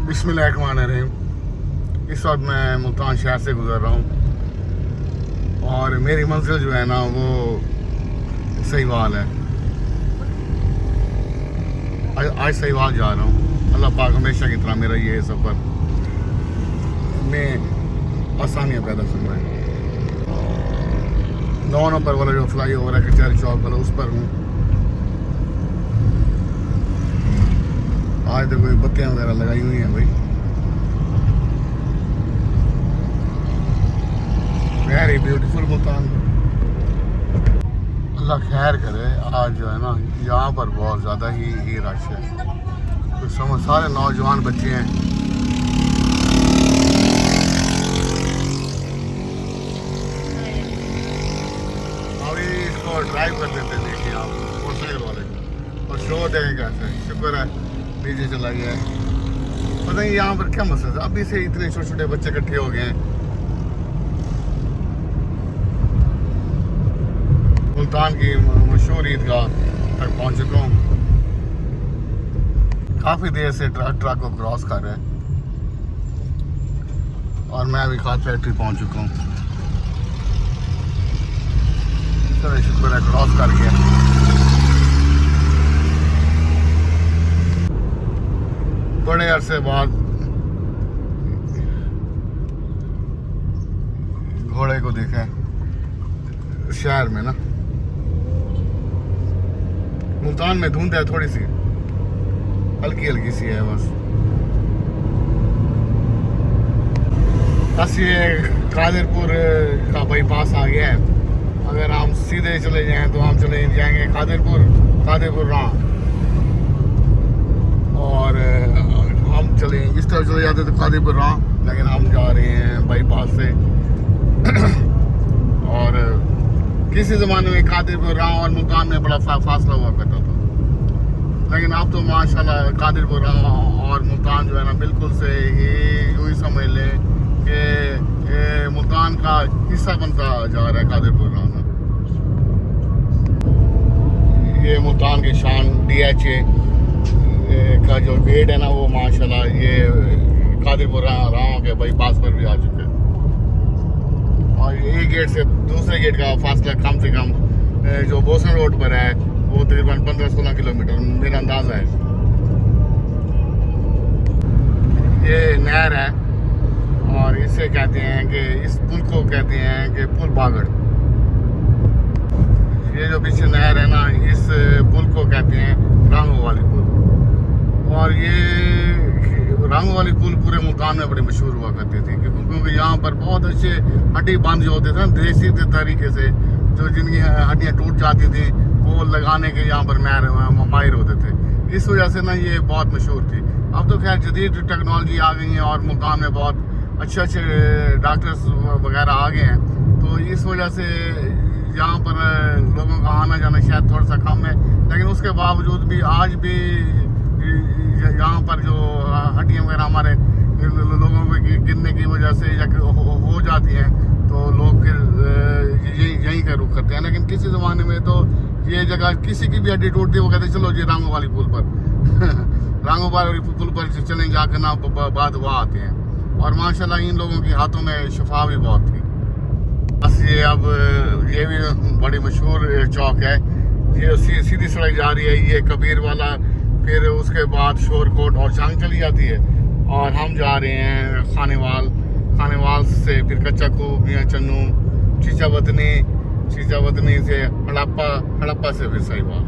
बिस्मिल्लाहिर्रहमानिर्रहीम। इस वक्त मैं मुल्तान शहर से गुज़र रहा हूँ और मेरी मंजिल जो है ना वो सहीवाल है। आज सहीवाल जा रहा हूँ। अल्लाह पाक हमेशा की तरह मेरा ये सफ़र में आसानियाँ पैदा फरमाए। 9 नंबर वाला जो फ्लाई ओवर है कचहरी चौक वाला, उस पर हूँ। आज तो कोई बत्तियाँ वगैरह लगाई हुई हैं भाई। Very beautiful Multan. अल्लाह खैर करे। आज जो है ना यहाँ पर बहुत ज़्यादा ही रश है। तो समझ सारे नौजवान बच्चे हैं। अभी इसको ड्राइव कर लेते हैं, देखिए आप मोटरसाइकिल वाले को, और शो देखें कैसे। शुक्र है डीजे चला गया है। पता नहीं यहाँ पर क्या मसला है, अभी से इतने छोटे छोटे बच्चे इकट्ठे हो गए हैं। मुल्तान की मशहूर ईदगाह तक पहुँच चुका हूँ। काफ़ी देर से ट्रक को क्रॉस कर रहे हैं और मैं अभी खाद फैक्ट्री पहुँच चुका हूँ। चलो शुक्र है क्रॉस कर गया। बड़े अरसे बाद घोड़े को देखा है शहर में ना। मुल्तान में धुंध है, थोड़ी सी हल्की हल्की सी है बस ये कादिरपुर का बाईपास आ गया है। अगर हम सीधे चले जाएं तो हम चले जाएंगे कादिरपुर राम, और हम चले इस तरह चले जाते तो कादिरपुर राम, लेकिन हम जा रहे हैं बाईपास से। और किसी ज़माने में कादिरपुर राम और मुल्तान में बड़ा फासला हुआ करता था, लेकिन अब तो माशाल्लाह कादिरपुर राम और मुल्तान जो है ना बिल्कुल से यूँ समझ लें कि मुल्तान का हिस्सा बनता जा रहा है कादिरपुर राम। ये मुल्तान के शान DHA का जो गेट है ना वो माशाल्लाह ये कादिरपुर राम के बाईपास पर भी आ चुके हैं। और एक गेट से दूसरे गेट का फासला कम से कम जो बोसन रोड पर है वो तकरीबन 15-16 किलोमीटर मेरा अंदाज़ा है। ये नहर है और इसे कहते हैं कि इस पुल को कहते हैं कि पुल बागड़। ये जो पीछे नहर है ना इस पुल को कहते हैं रांगो वाली पुल। और ये रांगो वाली पुल पूरे मुल्तान में बड़ी मशहूर हुआ करती थी, क्योंकि यहाँ पर बहुत अच्छे हड्डी बांध जो होते थे ना देसी तरीके से, जो जिनकी हड्डियाँ टूट जाती थी वो लगाने के यहाँ पर माहिर होते थे। इस वजह से ना ये बहुत मशहूर थी। अब तो खैर जदीद टेक्नोलॉजी आ गई है और मुल्तान में बहुत अच्छे डॉक्टर्स वगैरह आ गए हैं, तो इस वजह से यहाँ पर लोगों का आना जाना शायद थोड़ा सा कम है। लेकिन उसके बावजूद भी आज भी यहाँ पर जो हड्डियाँ वगैरह हमारे लोगों को गिरने की वजह से या हो जाती हैं तो लोग फिर यहीं का रुख करते हैं। लेकिन किसी ज़माने में तो ये जगह किसी की भी हड्डी टूटती है वो कहते चलो जी रांगो वाली पुल पर रांगो वाली पुल पर चलें जाकर ना बाद वहाँ आते हैं। और माशाल्लाह इन लोगों के हाथों में शफा भी बहुत थी। बस ये अब ये भी बड़ी मशहूर चौक है। ये सीधी सड़क जा रही है, ये कबीर वाला, फिर उसके बाद शोरकोट और चांग चली जाती है। और हम जा रहे हैं खानेवाल से फिर कच्चा खूब, मियाँ चन्नू, चीचा वतनी से हड़प्पा से फिर सहीवाल।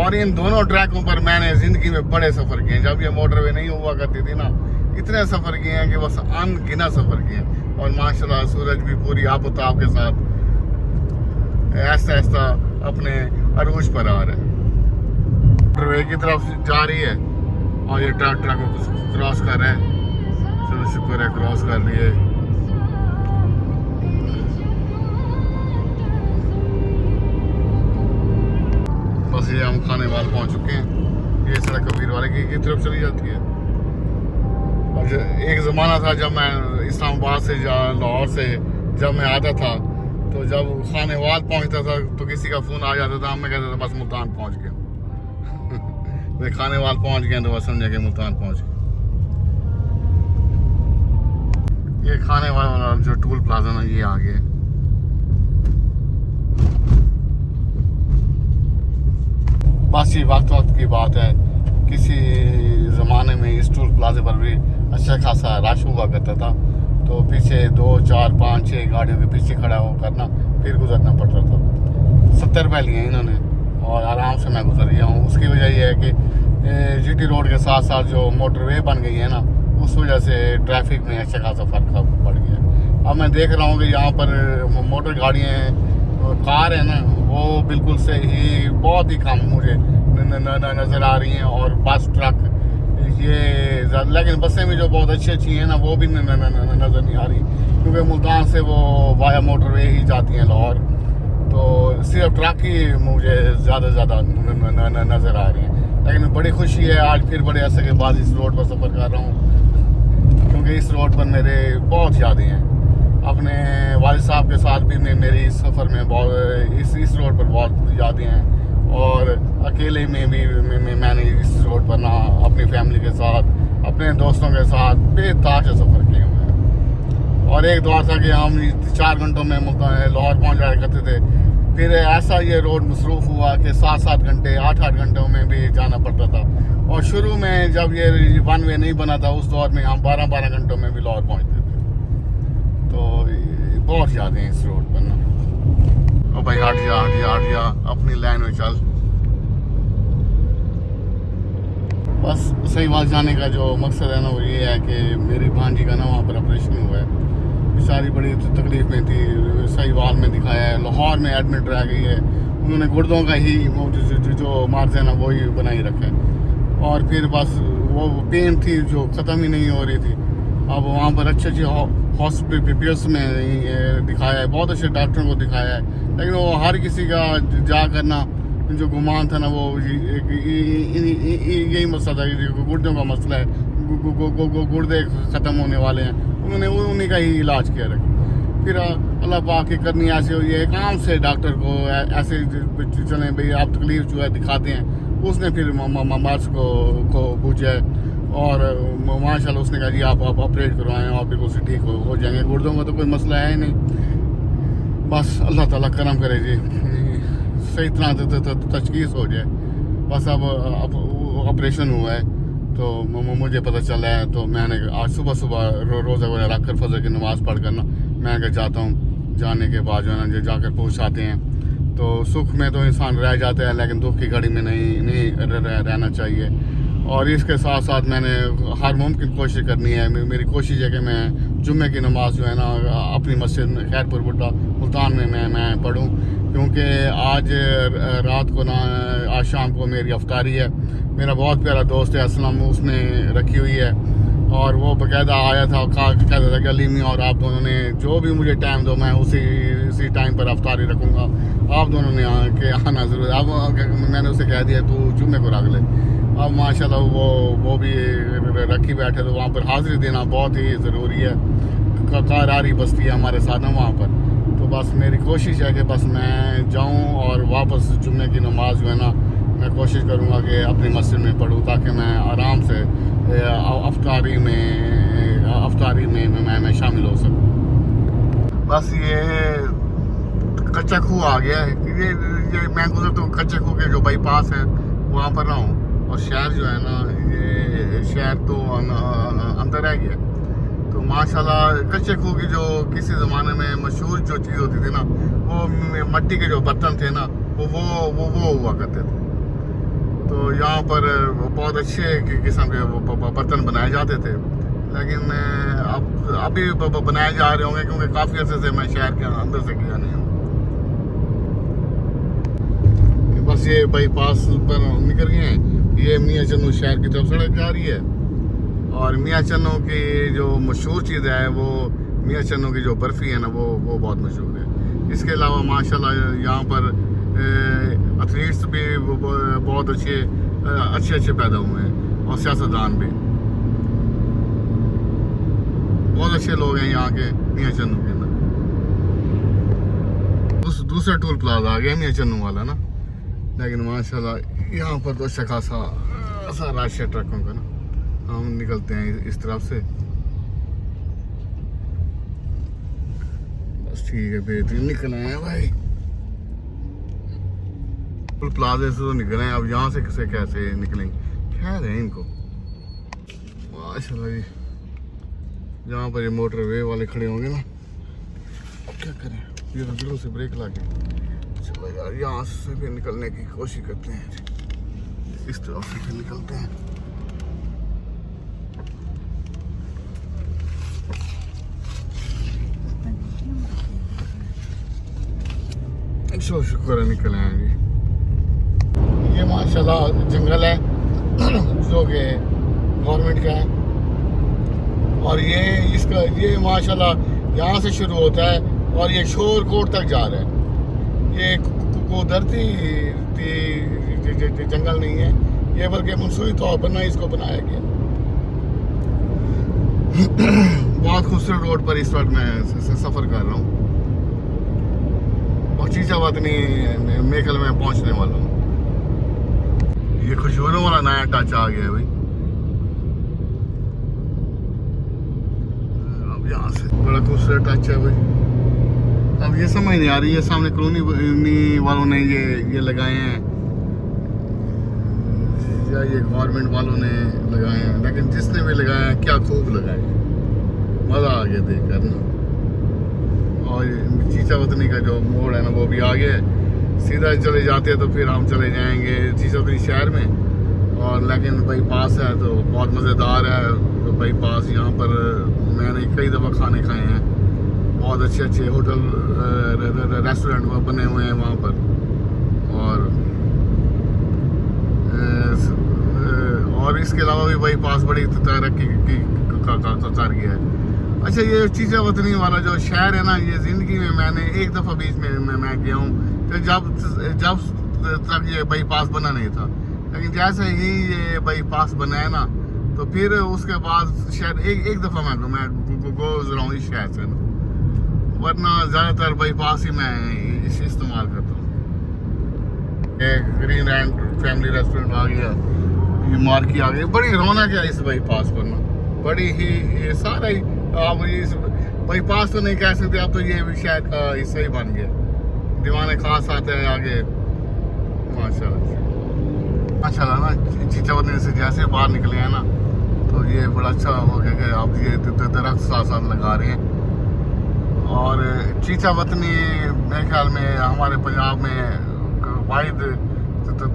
और इन दोनों ट्रैकों पर मैंने ज़िंदगी में बड़े सफ़र किए। जब ये मोटरवे नहीं हुआ करती थी ना, इतने सफ़र किए हैं कि बस अनगिनत सफ़र किए हैं। और माशाल्लाह सूरज भी पूरी आबोताब के साथ ऐसा ऐसा अपने अरूज पर आ रहा है। मोटरवे की तरफ जा रही है और ये ट्रक को क्रॉस कर रहे हैं। चलो शुक्र है क्रॉस कर लिए। बस ये हम खानेवाल पहुंच चुके हैं। ये सड़क कबीर वाले की तरफ चली जाती है। और एक ज़माना था जब मैं इस्लामाबाद से लाहौर से जब मैं आता था, तो जब खानेवाल पहुंचता था तो किसी का फ़ोन आ जाता था, मैं कहता था बस मुल्तान पहुंच गया। वे खानेवाल पहुंच गए तो बस समझे कि मुल्तान पहुंच गए। ये खाने वाला जो टूल प्लाजा ना ये आ गया। बस ये वक्त वक्त की बात है, किसी ज़माने में इस टूल प्लाजे पर भी अच्छा खासा रश हुआ करता था, तो पीछे 2, 4, 5, 6 गाड़ियों के पीछे खड़ा होकर ना फिर गुजरना पड़ता था। 70 रुपये लिए इन्होंने और आराम से मैं गुजर गया हूँ। उसकी वजह यह है कि जीटी रोड के साथ साथ जो मोटरवे बन गई है ना, उस वजह से ट्रैफिक में अच्छा खासा फ़र्क पड़ गया। अब मैं देख रहा हूँ कि यहाँ पर मोटर गाड़ियाँ, कार है ना, वो बिल्कुल से ही बहुत ही कम मुझे नज़र आ रही हैं, और बस ट्रक ये, लेकिन बसें भी जो बहुत अच्छी हैं ना, वो भी नज़र नहीं आ रही, क्योंकि मुल्तान से वो वाया मोटरवे ही जाती हैं लाहौर, तो सिर्फ ट्रक ही मुझे ज़्यादा से ज़्यादा नज़र आ रही हैं। लेकिन बड़ी खुशी है, आज फिर बड़े अरसे के बाद इस रोड पर सफ़र कर रहा हूँ, क्योंकि इस रोड पर मेरे बहुत यादें हैं। अपने वालिद साहब के साथ भी मेरी सफ़र में बहुत इस रोड पर बहुत यादें हैं, और अकेले में भी मैंने इस रोड पर ना अपनी फैमिली के साथ, अपने दोस्तों के साथ बेताश सफ़र किए हुए हैं। और एक दौर था कि हम 4 घंटों में लाहौर पहुंच जाया करते थे। फिर ऐसा ये रोड मसरूफ़ हुआ कि 7-7 घंटे, 8-8 घंटों में भी जाना पड़ता था। और शुरू में जब ये 1 वे नहीं बना था, उस दौर में हम 12-12 घंटों में भी लाहौर पहुँचते थे। तो बहुत यादें हैं इस रोड पर ना। ओ भाई हट जा अपनी लाइन में चल। बस सही बात जाने का जो मकसद है ना, वो ये है कि मेरी भांजी का ना वहाँ पर ऑपरेशन हुआ है। बेचारी बड़ी तकलीफ में थी, सहीवाल में दिखाया है, लाहौर में एडमिट रह गई है। उन्होंने गुर्दों का ही जो मर्ज है ना, वो ही बनाई रखा है। और फिर बस वो पेन थी जो ख़त्म ही नहीं हो रही थी। अब वहाँ पर अच्छे हॉस्पिटल्स में दिखाया है, बहुत अच्छे डॉक्टरों को दिखाया है, लेकिन वो हर किसी का जा करना जो गुमान था ना, वो यही मसला था, गुर्दों का मसला है, गुर्दे ख़त्म होने वाले हैं। उन्होंने उन्हीं का ही इलाज किया रखा। फिर अल्लाह पाक की करनी ऐसे हुई है, काम से डॉक्टर को ऐसे चलें भाई आप तकलीफ जो है दिखाते हैं। उसने फिर मर्ज को पूछा है, और माशाल्लाह उसने कहा जी आप ऑपरेट करवाएं, आप बिल्कुल से ठीक हो जाएंगे। गुर्दों का तो कोई मसला है ही नहीं, बस अल्लाह ताला करम करे जी, सही तरह तशखीस हो जाए। बस अब ऑपरेशन हुआ है, तो मुझे पता चला है, तो मैंने आज सुबह रोज़ा वगैरह रख कर फजर की नमाज़ पढ़ कर ना मैं क्या जाता हूँ। जाने के बाद जो है ना जाकर पहुँचाते हैं, तो सुख में तो इंसान रह जाता है, लेकिन दुख की घड़ी में नहीं रहना चाहिए। और इसके साथ साथ मैंने हर मुमकिन कोशिश करनी है। मेरी कोशिश है कि मैं जुम्मे की नमाज़ जो है ना अपनी मस्जिद खैरपुर बुड्ढा मुल्तान में मैं पढ़ूँ, क्योंकि आज रात को ना, आज शाम को मेरी अफ्तारी है। मेरा बहुत प्यारा दोस्त है असलम, उसने रखी हुई है, और वो बाकायदा आया था, कहता था कि अली मियां और आप दोनों ने जो भी मुझे टाइम दो, मैं उसी टाइम पर अफ्तारी रखूँगा, आप दोनों ने आके आना ज़रूर। अब मैंने उसे कह दिया तू जुम्मे को रख ले। अब माशाल्लाह वो भी रखी बैठे, तो वहाँ पर हाज़िरी देना बहुत ही ज़रूरी है। कारआरी बस्ती है हमारे साथ ना वहाँ पर, तो बस मेरी कोशिश है कि बस मैं जाऊँ और वापस जुम्मे की नमाज़ जो है ना मैं कोशिश करूँगा कि अपनी मस्जिद में पढ़ूँ, ताकि मैं आराम से अफ्तारी में मैं शामिल हो सकूँ। बस ये कच्चा खूह आ गया है, ये मैं गुजर तो कच्चे खूह के जो बाईपास है वहाँ पर रहा हूँ, और शहर जो है ना, ये शहर तो अंदर रह गया। तो माशाल्लाह कच्चे खूह की जो किसी ज़माने में मशहूर जो चीज़ होती थी ना, वो मिट्टी के जो बर्तन थे ना, वो हुआ करते थे। तो यहाँ पर बहुत अच्छे किस्म के बर्तन बनाए जाते थे, लेकिन अब अभी बनाए जा रहे होंगे, क्योंकि काफ़ी अर्से से मैं शहर के अंदर से गया नहीं हूँ। बस ये बाईपास पर निकल गए हैं, ये मियाँ चन्नू शहर की तरफ सड़क जा रही है। और मियाँ चन्नू की जो मशहूर चीज़ है, वो मियाँ चन्नू की जो बर्फ़ी है ना, वो बहुत मशहूर है। इसके अलावा माशाल्लाह यहाँ पर एथलीट्स भी बहुत अच्छे पैदा हुए हैं, और सियासतदान भी बहुत अच्छे लोग हैं यहाँ के मियाँ चन्नू के अंदर। दूसरा टोल प्लाजा आ गया मियाँ चन्नू वाला ना, लेकिन माशाल्लाह यहाँ पर तो अच्छा खासा रश है ट्रकों का ना। हम निकलते हैं इस तरफ से। बस ठीक है, बेहतरीन निकल आए हैं भाई। पुल प्लाजे से तो निकले हैं, अब यहाँ से कैसे निकलेंगे, खैर है इनको माशाल्लाह जी। जहाँ पर ये मोटरवे वाले खड़े होंगे ना, अब क्या करें, ये तो दिलों से ब्रेक लगे। चलो यार यहाँ से फिर निकलने की कोशिश करते हैं, इस तरफ से फिर निकलते हैं। शुक्र है निकले हैं जी। ये माशाल्लाह जंगल है जो कि गवर्नमेंट का है, और ये माशाल्लाह यहाँ से शुरू होता है और ये शोर कोट तक जा रहा है। ये कुदरती जंगल नहीं है ये, बल्कि मंसूरी तौर पर ना इसको बनाया गया। बहुत खूबसूरत रोड पर इस वक्त मैं सफ़र कर रहा हूँ और चीचावतनी मेखल में पहुँचने वाला हूँ। ये खजूरों वाला नया टच आ गया है भाई। अब यहाँ से बड़ा खूबसूरत टच है भाई। अब ये समझ नहीं आ रही है, सामने कॉलोनी वालों ने ये लगाए हैं या ये गवर्नमेंट वालों ने लगाए हैं, लेकिन जिसने भी लगाया है क्या खूब लगाए, मज़ा आ गया देख कर ना। और चीचावतनी का जो मोड़ है ना वो भी आ गया है, सीधा चले जाते हैं तो फिर हम चले जाएंगे चीचावतनी शहर में। और लेकिन बाईपास है तो बहुत मज़ेदार है। तो बाईपास यहाँ पर मैंने कई दफ़ा खाने खाए हैं, बहुत अच्छे अच्छे होटल रेस्टोरेंट बने हुए हैं वहाँ पर। और इसके अलावा भी बाईपास बड़ी तरक्की कर गया है। अच्छा, ये चीचावतनी वाला जो शहर है ना, ये ज़िंदगी में मैंने एक दफ़ा बीच में मैं गया हूँ, तो जब तक ये बाईपास बना नहीं था, लेकिन जैसे ही ये बाईपास बना है ना, तो फिर उसके बाद शायद एक दफ़ा मैं गुजरा हूँ इस शहर से ना, वरना ज़्यादातर बाईपास ही मैं इस्तेमाल करता हूँ। ग्रीन एंड फैमिली रेस्टोरेंट आ गया, ये मार्की आ गई, बड़ी रौनक है इस बाईपास पर ना, बड़ी ही। ये सारा ही आप इस बाईपास तो नहीं कह सकते, अब तो ये भी शहर का हिस्सा ही बन गया। दीवाने खास आते हैं आगे माशाल्लाह ना। चीचावतनी से जैसे बाहर निकले हैं ना, तो ये बड़ा अच्छा हो गया कि अब ये दरख्त साथ साथ लगा रहे हैं। और चीचावतनी मेरे ख्याल में हमारे पंजाब में वाहिद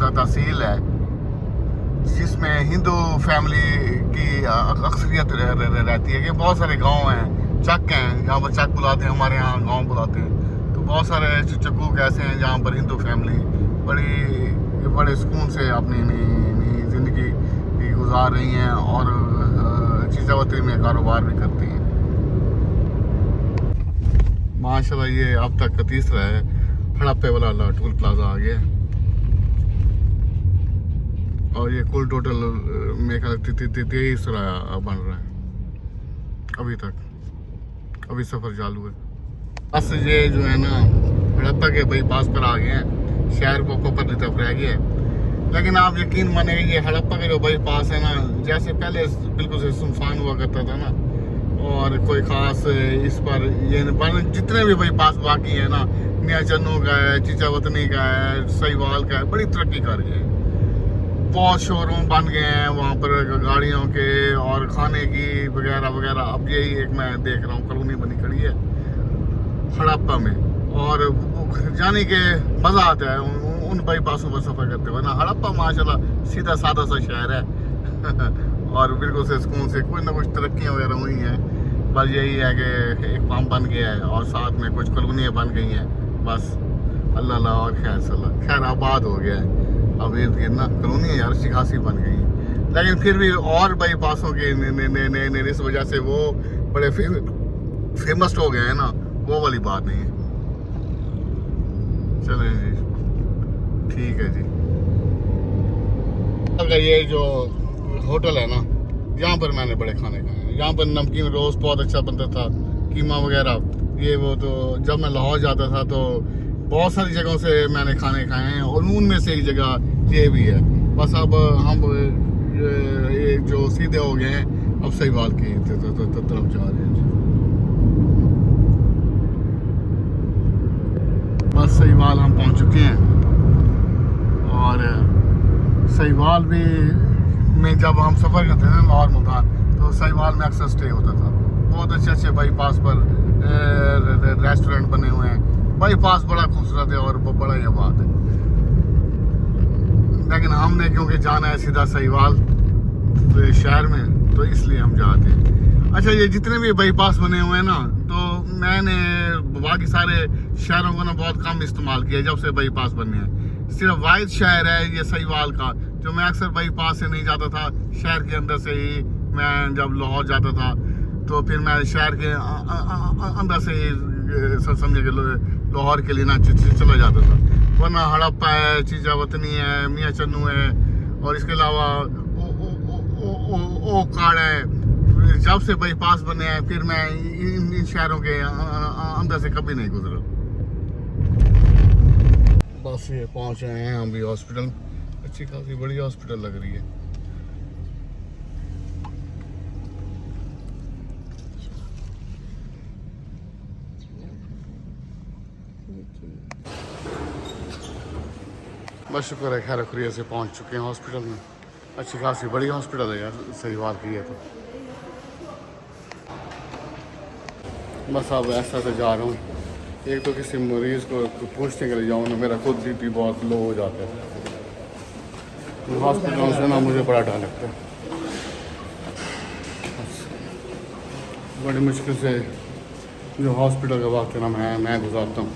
तहसील है जिसमें हिंदू फैमिली की अक्सरियत रहती है। कि बहुत सारे गांव हैं, चक हैं, यहाँ पर चक बुलाते हैं, हमारे यहाँ गांव बुलाते हैं। तो बहुत सारे चक्कू ऐसे हैं जहाँ पर हिंदू फैमिली बड़े सुकून से अपनी ज़िंदगी गुजार रही हैं और चीचावतनी में कारोबार भी करती हैं माशाल्लाह। ये अब तक का तीसरा है, हड़प्पे वाला टोल प्लाजा आ गया। और ये कुल टोटल मेरे ख्याल 23 बन रहा है अभी तक, अभी सफ़र चालू है। बस ये जो है ना हड़प्पा के बाईपास पर आ गए हैं, शहर को ऊपर की तरफ रह गया है। लेकिन आप यकीन मानेंगे ये हड़प्पा का जो बाईपास है ना, जैसे पहले बिल्कुल से सुनसान हुआ करता था ना, और कोई ख़ास इस पर ये जितने भी बाईपास बाकी है ना, मियाँ चन्नू का है, चीचावतनी का है, सहीवाल का है, बड़ी तरक्की कर गए हैं। बहुत शोरूम बन गए हैं वहाँ पर गाड़ियों के और खाने की वगैरह वगैरह। अब यही एक मैं देख रहा हूँ कॉलोनी बनी खड़ी है हड़प्पा में, और जाने के मज़ा आता है उन बाईपासों पर सफ़र करते हुए ना। हड़प्पा माशाल्लाह सीधा सादा सा शहर है और बिल्कुल से सुकून से कुछ ना कुछ तरक्कियाँ वगैरह हुई हैं। बस यही है कि एक पंप बन गया है और साथ में कुछ कॉलोनियाँ बन गई हैं, बस अल्लाह और खैर आबाद हो गया है। अब ये ना कॉलोनियाँ यार अच्छी खासी बन गई हैं, लेकिन फिर भी और बाईपासों की इस वजह से वो बड़े फेमस हो गए हैं ना, वो वाली बात नहीं है। चलें जी, ठीक है जी। अगर ये जो होटल है ना, यहाँ पर मैंने बड़े खाने खाए हैं। यहाँ पर नमकीन रोस्ट बहुत अच्छा बनता था, कीमा वगैरह ये वो। तो जब मैं लाहौर जाता था तो बहुत सारी जगहों से मैंने खाने खाए हैं और उनमें से एक जगह ये भी है। बस अब हम ये जो सीधे हो गए हैं, अब सहीवाल की तरफ जा रहे हैं। बस सहीवाल हम पहुंच चुके हैं। और सहीवाल भी में जब हम सफ़र करते थे लाहौर मुल्तान, तो सहीवाल में अक्सर स्टे होता था। बहुत अच्छे अच्छे बाईपास पर रेस्टोरेंट बने हुए हैं। बाईपास बड़ा खूबसूरत है और बड़ा ही आबाद है। लेकिन हमने क्योंकि जाना है सीधा सहीवाल शहर में, तो इसलिए हम जाते हैं। अच्छा, ये जितने भी बाईपास बने हुए हैं ना, तो मैंने बाकी सारे शहरों को ना बहुत कम इस्तेमाल किया जब से बाईपास बने हैं। सिर्फ वाहिद शहर है ये सहीवाल का, जो मैं अक्सर बाईपास से नहीं जाता था। शहर के अंदर से ही मैं जब लाहौर जाता था, तो फिर मैं शहर के अंदर से ही समझे कि लाहौर के लिए ना चला जाता था। वरना हड़प्पा है, चीज़ा वतनी है, मियाँ चन्नू है, और इसके अलावा ओ कार्ड है। जब से बाईपास बने हैं, फिर मैं इन शहरों के अंदर से कभी नहीं गुजरा। बस ये पहुंच रहे हैं हम भी हॉस्पिटल। अच्छी खासी बड़ी हॉस्पिटल लग रही है। बस शुक्र है खैर खैरियत से पहुंच चुके हैं हॉस्पिटल में। अच्छी खासी बड़ी हॉस्पिटल है यार, सहीवाल की है। तो बस अब ऐसा से जा रहा हूँ। एक तो किसी मरीज़ को पूछने के लिए जाऊँ ना, मेरा खुद बीपी बहुत लो हो जाता है। हॉस्पिटलों से ना मुझे बड़ा डर लगता है। बड़ी मुश्किल से जो हॉस्पिटल का वक्त है ना मैं गुजारता हूँ।